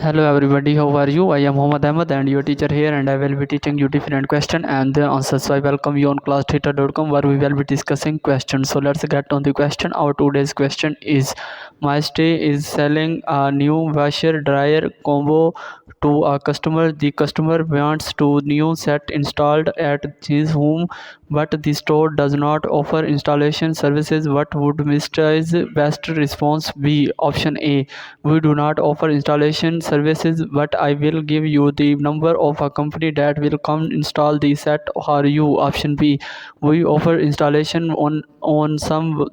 Hello everybody, how are you? I am Mohammad Ahmed and your teacher here, and I will be teaching you different question and the answers. So I welcome you on classtheta.com where we will be discussing questions. So let's get on the question. Our today's question is: Misty is selling a new washer dryer combo to a customer. The customer wants to new set installed at his home, but the store does not offer installation services. What would Misty's best response be? Option A: we do not offer installation services, but I will give you the number of a company that will come install the set for you. Option B: we offer installation on some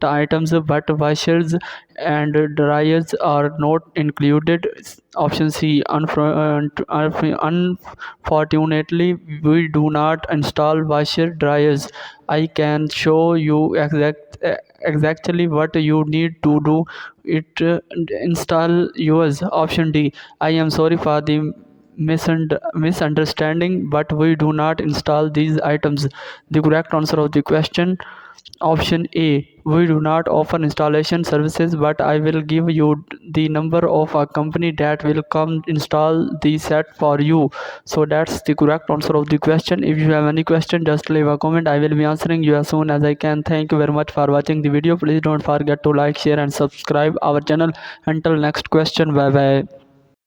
items, but washers and dryers are not included. Option C: unfortunately, we do not install washer dryers. I can show you exactly what you need to do it. Install yours. Option D: I am sorry for the misunderstanding, but we do not install these items. The correct answer of the question: option A: we do not offer installation services, but I will give you the number of a company that will come install the set for you. So that's the correct answer of the question. If you have any question, just leave a comment. I will be answering you as soon as I can. Thank you very much for watching the video. Please don't forget to like, share and subscribe our channel. Until next question, bye bye.